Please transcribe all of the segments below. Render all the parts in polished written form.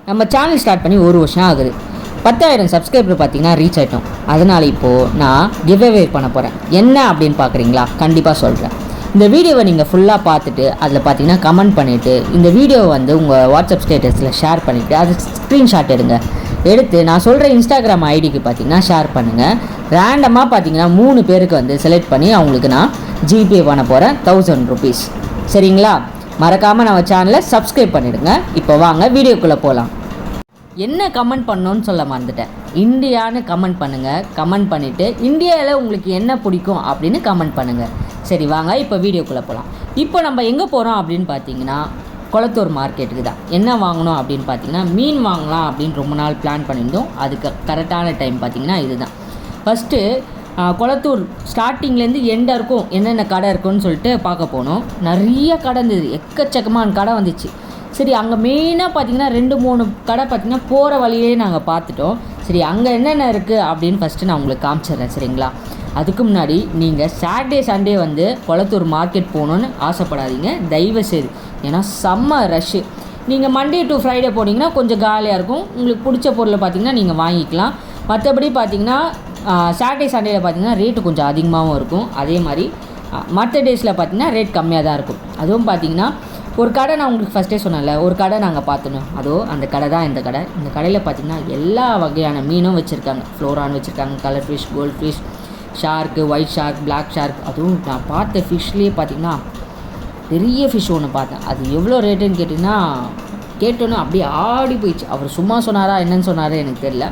நம்ம channel start பண்ணி 1 வருஷம் ஆகுது. 10,000 சப்ஸ்கிரைபர் பார்த்தீங்கன்னா ரீச் ஆகிட்டோம். அதனால் இப்போது நான் கிவ்அவே பண்ண போகிறேன். என்ன அப்படின்னு பார்க்குறீங்களா? கண்டிப்பாக சொல்கிறேன். இந்த வீடியோவை நீங்கள் ஃபுல்லாக பார்த்துட்டு அதில் பார்த்தீங்கன்னா கமெண்ட் பண்ணிவிட்டு இந்த வீடியோவை வந்து உங்கள் வாட்ஸ்அப் ஸ்டேட்டஸில் ஷேர் பண்ணிவிட்டு அது ஸ்க்ரீன்ஷாட் எடுத்து நான் சொல்கிற இன்ஸ்டாகிராம் ஐடிக்கு பார்த்தீங்கன்னா ஷேர் பண்ணுங்கள். ரேண்டமாக பார்த்தீங்கன்னா 3 பேருக்கு வந்து செலக்ட் பண்ணி அவங்களுக்கு நான் ஜிபே பண்ண போகிறேன் 1000 ருபீஸ். சரிங்களா? மறக்காமல் நம்ம சேனலை சப்ஸ்கிரைப் பண்ணிவிடுங்க. இப்போ வாங்க வீடியோக்குள்ளே போகலாம். என்ன கமெண்ட் பண்ணோன்னு சொல்ல மறந்துட்டேன். இந்தியான்னு கமெண்ட் பண்ணுங்கள். கமெண்ட் பண்ணிவிட்டு இந்தியாவில் உங்களுக்கு என்ன பிடிக்கும் அப்படின்னு கமெண்ட் பண்ணுங்கள். சரி வாங்க இப்போ வீடியோக்குள்ளே போகலாம். இப்போ நம்ம எங்கே போகிறோம் அப்படின்னு பார்த்தீங்கன்னா கொளத்தூர் மார்க்கெட்டுக்கு தான். என்ன வாங்கணும் அப்படின்னு பார்த்தீங்கன்னா மீன் வாங்கலாம் அப்படின்னு ரொம்ப நாள் பிளான் பண்ணியிருந்தோம். அதுக்கு கரெக்டான டைம் பார்த்தீங்கன்னா இதுதான். ஃபஸ்ட்டு கொளத்தூர் ஸ்டார்டிங்லேருந்து எண்டாக இருக்கும் என்னென்ன கடை இருக்குன்னு சொல்லிட்டு பார்க்க போனோம். நிறைய கடை இருந்தது, எக்கச்சக்கமான கடை வந்துச்சு. சரி அங்கே மெயினாக பார்த்தீங்கன்னா 2-3 கடை பார்த்தீங்கன்னா போகிற வழியே நாங்கள் பார்த்துட்டோம். சரி அங்கே என்னென்ன இருக்குது அப்படின்னு ஃபஸ்ட்டு நான் உங்களுக்கு காமிச்சிடுறேன். சரிங்களா? அதுக்கு முன்னாடி நீங்கள் சாட்டர்டே சண்டே வந்து கொளத்தூர் மார்க்கெட் போகணுன்னு ஆசைப்படாதீங்க தயவுசெய்து. ஏன்னா செம்ம ரஷ்ஷு. நீங்கள் மண்டே டு ஃப்ரைடே போனீங்கன்னா கொஞ்சம் காலியாக இருக்கும். உங்களுக்கு பிடிச்ச பொருளை பார்த்தீங்கன்னா நீங்கள் வாங்கிக்கலாம். மற்றபடி பார்த்தீங்கன்னா சாட்டர்டே சண்டேயில் பார்த்தீங்கன்னா ரேட்டு கொஞ்சம் அதிகமாகவும் இருக்கும். அதே மாதிரி மற்ற டேஸில் பார்த்தீங்கன்னா ரேட் கம்மியாக தான் இருக்கும். அதுவும் பார்த்தீங்கன்னா ஒரு கடை நான் உங்களுக்கு ஃபஸ்ட்டே சொன்னேன்ல, ஒரு கடை நாங்கள் பார்த்தோம். அந்த கடை தான் இந்த கடை. இந்த கடையில் பார்த்தீங்கன்னா எல்லா வகையான மீனும் வச்சுருக்காங்க. ஃப்ளோரான் வச்சுருக்காங்க, colour fish, gold fish, shark, white shark, black shark. அதுவும் நான் பார்த்த ஃபிஷ்லேயே பார்த்தீங்கன்னா பெரிய ஃபிஷ் ஒன்று பார்த்தேன். அது எவ்வளோ ரேட்டுன்னு கேட்டோன்னே அப்படியே ஆடி போயிடுச்சு. அவர் சும்மா சொன்னாரா என்னன்னு சொன்னார் எனக்கு தெரியல.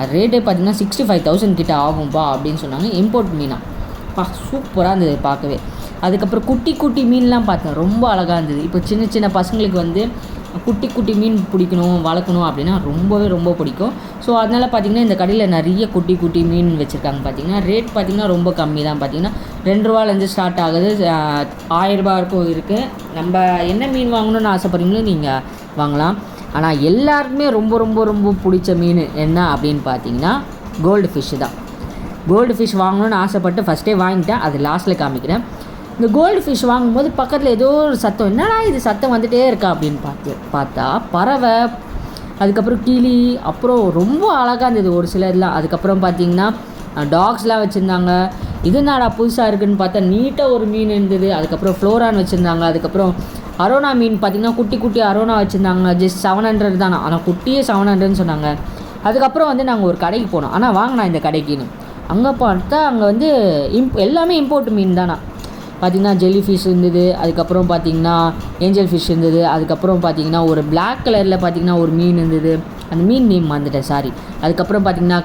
அது ரேட்டே பார்த்தீங்கன்னா 65,000 கிட்ட ஆகும்பா அப்படின்னு சொன்னாங்க. இம்போர்ட் மீனா சூப்பராக இருந்தது பார்க்கவே. அதுக்கப்புறம் குட்டி குட்டி மீன்லாம் பார்த்தேன், ரொம்ப அழகாக இருந்தது. இப்போ சின்ன சின்ன பசங்களுக்கு வந்து குட்டி குட்டி மீன் பிடிக்கணும், வளர்க்கணும் அப்படின்னா ரொம்ப பிடிக்கும். ஸோ அதனால் பார்த்திங்கன்னா இந்த கடையில் நிறைய குட்டி குட்டி மீன் வச்சுருக்காங்க. பார்த்திங்கன்னா ரேட் பார்த்திங்கன்னா ரொம்ப கம்மி தான். பார்த்திங்கன்னா 2 ரூபாலேருந்து ஸ்டார்ட் ஆகுது, 1000 ரூபா வரைக்கும் இருக்குது. நம்ம என்ன மீன் வாங்கணும்னு ஆசைப்படுறீங்களோ நீங்கள் வாங்கலாம். ஆனால் எல்லாருக்குமே ரொம்ப பிடிச்ச மீன் என்ன அப்படின்னு பார்த்தீங்கன்னா கோல்டு ஃபிஷ்ஷு தான். கோல்டு ஃபிஷ் வாங்கணும்னு ஆசைப்பட்டு ஃபஸ்ட்டே வாங்கிட்டேன். அது லாஸ்ட்டில் காமிக்கிறேன். இந்த கோல்டு ஃபிஷ் வாங்கும்போது பக்கத்தில் ஏதோ ஒரு சத்தம், என்னடா இது சத்தம் வந்துகிட்டே இருக்கா அப்படின்னு பார்த்தா பறவை, அதுக்கப்புறம் கிளி, அப்புறம் ரொம்ப அழகாக இருந்தது ஒரு சிலர்லாம். அதுக்கப்புறம் பார்த்தீங்கன்னா டாக்ஸ்லாம் வச்சுருந்தாங்க. இது என்னடா புதுசாக இருக்குதுன்னு பார்த்தா நீட்டாக ஒரு மீன் இருந்தது. அதுக்கப்புறம் ஃப்ளோரான் வச்சுருந்தாங்க. அதுக்கப்புறம் அரோனா மீன் பார்த்திங்கன்னா குட்டி அரோனா வச்சுருந்தாங்க. ஜஸ்ட் 700 தானே, ஆனால் குட்டியே 700ன்னு சொன்னாங்க. அதுக்கப்புறம் வந்து நாங்கள் ஒரு கடைக்கு போனோம். ஆனால் வாங்கினா இந்த கடைக்குன்னு அங்கே பார்த்தா அங்கே வந்து எல்லாமே இம்போர்ட் மீன் தானா. பார்த்திங்கன்னா ஜெல்லி ஃபிஷ் இருந்தது. அதுக்கப்புறம் பார்த்திங்கன்னா ஏஞ்சல் ஃபிஷ் இருந்தது. அதுக்கப்புறம் பார்த்திங்கன்னா ஒரு பிளாக் கலரில் பார்த்திங்கன்னா ஒரு மீன் இருந்தது. அந்த மீன் நேம் வந்துட்டேன், சாரி. அதுக்கப்புறம் பார்த்திங்கன்னா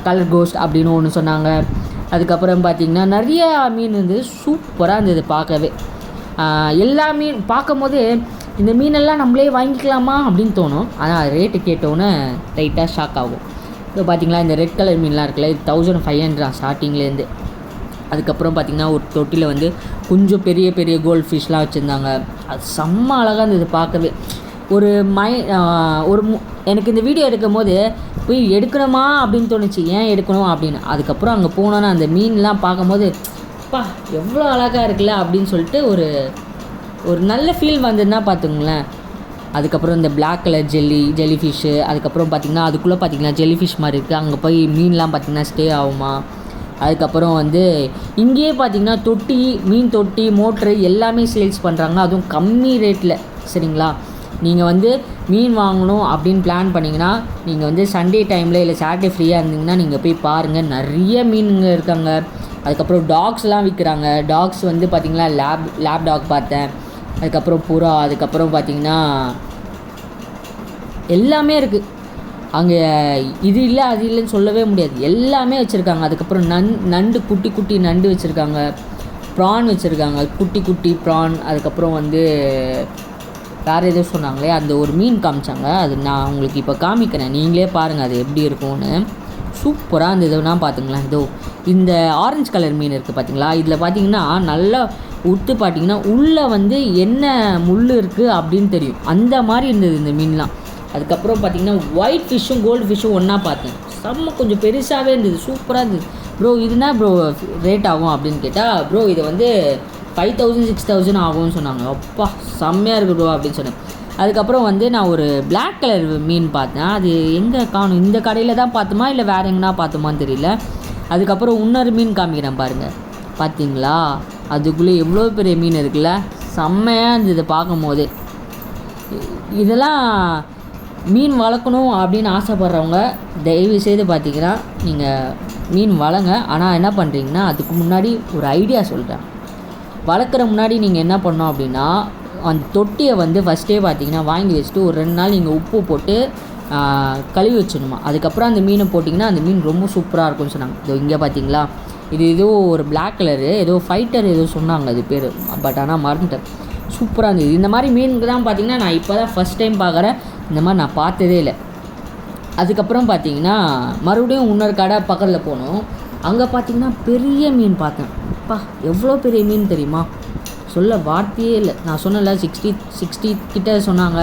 கலர் கோஸ்ட் அப்படின்னு ஒன்று சொன்னாங்க. அதுக்கப்புறம் பார்த்திங்கன்னா நிறைய மீன் இருந்தது, சூப்பராக இருந்தது பார்க்கவே. எல்லா மீன் பார்க்கும் போது இந்த மீனெல்லாம் நம்மளே வாங்கிக்கலாமா அப்படின்னு தோணும். ஆனால் ரேட்டு கேட்டோன்னே லைட்டாக ஷாக் ஆகும். இப்போ பார்த்திங்களா இந்த ரெட் கலர் மீன்லாம் இருக்குல்ல, இது 1500 ஸ்டார்டிங்லேருந்து. அதுக்கப்புறம் பார்த்திங்கன்னா ஒரு தொட்டியில் வந்து கொஞ்சம் பெரிய கோல்ட் ஃபிஷ்லாம் வச்சுருந்தாங்க. அது செம்ம அழகாக இருந்தது பார்க்கவே. எனக்கு இந்த வீடியோ எடுக்கும் போது போய் எடுக்கணுமா அப்படின்னு தோணுச்சு, ஏன் எடுக்கணும் அப்படின்னு. அதுக்கப்புறம் அங்கே போனோன்னா அந்த மீன்லாம் பார்க்கும்போது எவ்வளோ அழகாக இருக்குல்ல அப்படின்னு சொல்லிட்டு ஒரு நல்ல ஃபீல் வந்ததுன்னா பார்த்துங்களேன். அதுக்கப்புறம் இந்த பிளாக் கலர் ஜெல்லி ஃபிஷ்ஷு. அதுக்கப்புறம் பார்த்திங்கன்னா அதுக்குள்ளே பார்த்திங்கன்னா ஜெல்லி ஃபிஷ் மாதிரி இருக்குது. அங்கே போய் மீன்லாம் பார்த்திங்கன்னா ஸ்டே ஆகுமா. அதுக்கப்புறம் வந்து இங்கேயே பார்த்திங்கன்னா மீன் தொட்டி, மோட்ரு எல்லாமே சேல்ஸ் பண்ணுறாங்க, அதுவும் கம்மி ரேட்டில். சரிங்களா? நீங்கள் வந்து மீன் வாங்கணும் அப்படின்னு பிளான் பண்ணிங்கன்னா நீங்கள் வந்து சண்டே டைமில் இல்லை சாட்டர்டே ஃப்ரீயாக இருந்தீங்கன்னா நீங்கள் போய் பாருங்கள், நிறைய மீனுங்க இருக்காங்க. அதுக்கப்புறம் டாக்ஸ்லாம் விற்கிறாங்க. டாக்ஸ் வந்து பார்த்திங்கன்னா லேப் டாக் பார்த்தேன். அதுக்கப்புறம் புறா, அதுக்கப்புறம் பார்த்திங்கன்னா எல்லாமே இருக்குது அங்கே. இது இல்லை அது இல்லைன்னு சொல்லவே முடியாது, எல்லாமே வச்சுருக்காங்க. அதுக்கப்புறம் நண்டு குட்டி நண்டு வச்சுருக்காங்க. ப்ரான் வச்சுருக்காங்க, குட்டி ப்ரான். அதுக்கப்புறம் வந்து வேறு எதுவும் சொன்னாங்களே, அந்த ஒரு மீன் காமிச்சாங்க, அது நான் உங்களுக்கு இப்போ காமிக்கிறேன், நீங்களே பாருங்கள் அது எப்படி இருக்கும்னு. சூப்பராக இருந்ததுன்னா பார்த்துங்களேன். இந்த ஆரஞ்சு கலர் மீன் இருக்குது பார்த்திங்களா, இதில் பார்த்திங்கன்னா நல்லா உத்து பார்த்திங்கன்னா உள்ளே வந்து என்ன முள் இருக்குது அப்படின்னு தெரியும், அந்த மாதிரி இருந்தது இந்த மீன்லாம். அதுக்கப்புறம் பார்த்திங்கன்னா ஒயிட் ஃபிஷ்ஷும் கோல்டு ஃபிஷ்ஷும் ஒன்றா பார்த்தேன். கொஞ்சம் பெருசாகவே இருந்தது, சூப்பராக இருந்தது. ப்ரோ இதுனா ப்ரோ ரேட் ஆகும் அப்படின்னு கேட்டால், ப்ரோ இது வந்து 5000 6000 ஆகும்னு சொன்னாங்க. அப்பா செம்மையாக இருக்குது ப்ரோ அப்படின்னு சொன்னேன். அதுக்கப்புறம் வந்து நான் ஒரு பிளாக் கலர் மீன் பார்த்தேன். அது எங்கே காணும், இந்த கடையில் தான் பார்த்தோமா இல்லை வேறு எங்கன்னா பார்த்தோமான்னு தெரியல. அதுக்கப்புறம் இன்னொரு மீன் காமிக்கிறேன் பாருங்கள். பார்த்தீங்களா, அதுக்குள்ளே எவ்வளோ பெரிய மீன் இருக்குல்ல, செம்மையாக இருந்தது பார்க்கும் போது. இதெல்லாம் மீன் வளர்க்கணும் அப்படின்னு ஆசைப்பட்றவங்க தயவு செய்து பார்த்தீங்கன்னா நீங்கள் மீன் வளங்க. ஆனால் என்ன பண்ணுறீங்கன்னா, அதுக்கு முன்னாடி ஒரு ஐடியா சொல்கிறேன். வளர்க்குற முன்னாடி நீங்கள் என்ன பண்ணோம் அப்படின்னா, அந்த தொட்டியை வந்து ஃபஸ்ட்டே பார்த்தீங்கன்னா வாங்கி வச்சுட்டு ஒரு 2 நாள் நீங்கள் உப்பு போட்டு கழுவி வச்சிடணுமா. அதுக்கப்புறம் அந்த மீனை போட்டிங்கன்னா அந்த மீன் ரொம்ப சூப்பராக இருக்கும்னு சொன்னாங்க. இதோ இங்கே பார்த்தீங்களா, இது ஏதோ ஒரு பிளாக் கலரு, ஏதோ ஃபைட்டர் ஏதோ சொன்னாங்க அது பேர், பட் ஆனால் மறந்துட்டேன். சூப்பராக இருந்தது. இந்த மாதிரி மீனுக்கு தான் பார்த்தீங்கன்னா நான் இப்போ தான் ஃபஸ்ட் டைம் பார்க்குறேன். இந்த மாதிரி நான் பார்த்ததே இல்லை. அதுக்கப்புறம் பார்த்தீங்கன்னா மறுபடியும் இன்னொரு கடை பக்கத்தில் போனோம். அங்கே பார்த்தீங்கன்னா பெரிய மீன் பார்த்தேன். அப்பா எவ்வளோ பெரிய மீன் தெரியுமா, சொல்ல வார்த்தையே இல்லை. நான் சொன்னல 60 கிட்ட சொன்னாங்க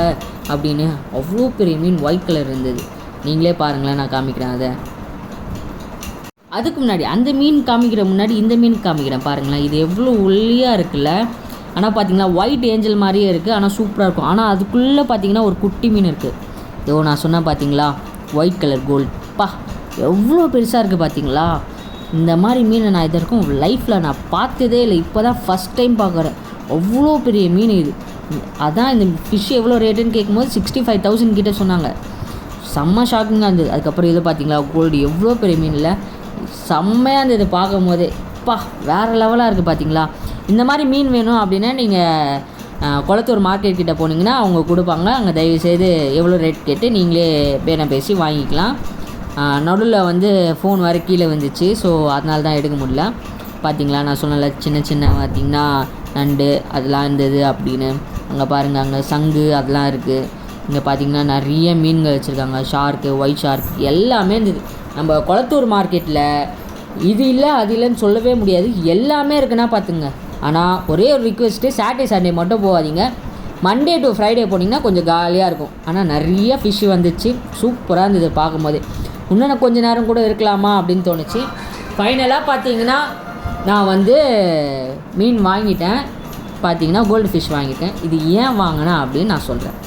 அப்படின்னு. அவ்வளோ பெரிய மீன் ஒயிட் கலர் இருந்தது. நீங்களே பாருங்களேன், நான் காமிக்கிறேன் அதை. அதுக்கு முன்னாடி அந்த மீன் காமிக்கிற முன்னாடி இந்த மீன் காமிக்கிறேன் பாருங்களேன். இது எவ்வளோ ஒல்லியாக இருக்குல்ல. ஆனால் பார்த்தீங்கன்னா ஒயிட் ஏஞ்சல் மாதிரியே இருக்குது, ஆனால் சூப்பராக இருக்கும். ஆனால் அதுக்குள்ளே பார்த்தீங்கன்னா ஒரு குட்டி மீன் இருக்குது. இதோ நான் சொன்னேன் பார்த்தீங்களா, ஒயிட் கலர் கோல்ட். பா எவ்வளோ பெருசாக இருக்குது பார்த்தீங்களா. இந்த மாதிரி மீனை நான் இது வரைக்கும் லைஃப்பில் நான் பார்த்ததே இல்லை. இப்போ தான் ஃபஸ்ட் டைம் பார்க்குறேன். அவ்வளோ பெரிய மீன் இது. அதான் இந்த ஃபிஷ் எவ்வளோ ரேட்டுன்னு கேட்கும்போது 65,000 கிட்ட சொன்னாங்க. செம்ம ஷாக்கிங்காக இருந்தது. அதுக்கப்புறம் இது பார்த்தீங்களா, கோல்டு எவ்வளோ பெரிய மீன் இல்லை, செம்மையாக இருந்தது பார்க்கும் போதே. பா வேறு லெவலாக இருக்குது பார்த்தீங்களா. இந்த மாதிரி மீன் வேணும் அப்படின்னா நீங்கள் குளத்தூர் மார்க்கெட் கிட்டே போனீங்கன்னா அவங்க கொடுப்பாங்க. அங்கே தயவுசெய்து எவ்வளோ ரேட் கேட்டு நீங்களே பேனை பேசி வாங்கிக்கலாம். நடுவில் வந்து ஃபோன் வேறு கீழே வந்துச்சு, ஸோ அதனால தான் எடுக்க முடியல. பார்த்தீங்களா, நான் சொன்னல சின்ன பார்த்திங்கன்னா நண்டு அதெல்லாம் இருந்தது அப்படின்னு. அங்கே பாருங்கள், அங்கே சங்கு அதெல்லாம் இருக்குது. இங்கே பார்த்திங்கன்னா நிறைய மீன்கள் வச்சுருக்காங்க. ஷார்க்கு, ஒயிட் ஷார்க் எல்லாமே இருந்தது. நம்ம குளத்தூர் மார்க்கெட்டில் இது இல்லை அது இல்லைன்னு சொல்லவே முடியாது, எல்லாமே இருக்குன்னா பார்த்துங்க. ஆனால் ஒரே ஒரு ரிக்வெஸ்ட்டு, சாட்டர்டே சண்டே மட்டும் போகாதீங்க. மண்டே டு ஃப்ரைடே போனீங்கன்னா கொஞ்சம் காலியாக இருக்கும். ஆனால் நிறைய ஃபிஷ்ஷு வந்துச்சு, சூப்பராக இருந்தது பார்க்கும்போது. இன்னும் கொஞ்சம் நேரம் கூட இருக்கலாமா அப்படின்னு தோணுச்சு. ஃபைனலாக பார்த்தீங்கன்னா நான் வந்து மீன் வாங்கிட்டேன். பார்த்தீங்கன்னா கோல்டு ஃபிஷ் வாங்கிட்டேன். இது ஏன் வாங்கினேன் அப்படின்னு நான் சொல்கிறேன்.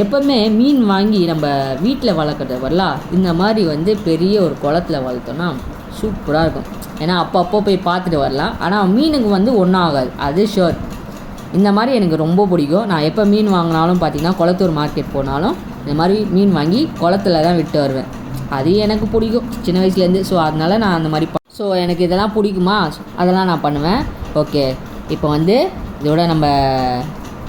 எப்போவுமே மீன் வாங்கி நம்ம வீட்டில் வளர்க்குறது வரலாம், இந்த மாதிரி வந்து பெரிய ஒரு குளத்தில் வளர்த்தோன்னா சூப்பராக இருக்கும். ஏன்னா அப்பப்போ போய் பார்த்துட்டு வரலாம். ஆனால் மீனுக்கு வந்து ஒன்றும் ஆகாது, அது ஷுர். இந்த மாதிரி எனக்கு ரொம்ப பிடிக்கும். நான் எப்போ மீன் வாங்கினாலும் பார்த்திங்கன்னா குளத்தூர் மார்க்கெட் போனாலும் இந்த மாதிரி மீன் வாங்கி குளத்துல தான் விட்டு வருவேன். அது எனக்கு பிடிக்கும் சின்ன வயசுலேருந்து. ஸோ அதனால் நான் அந்த மாதிரி ஸோ எனக்கு இதெல்லாம் பிடிக்குமா, அதெல்லாம் நான் பண்ணுவேன். ஓகே, இப்போ வந்து இதோட நம்ம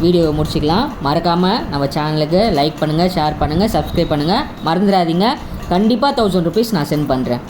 வீடியோவை முடிச்சிக்கலாம். மறக்காமல் நம்ம சேனலுக்கு லைக் பண்ணுங்கள், ஷேர் பண்ணுங்கள், சப்ஸ்கிரைப் பண்ணுங்கள். மறந்துடாதீங்க, கண்டிப்பாக 1000 rupees நான் சென்ட் பண்ணுறேன்.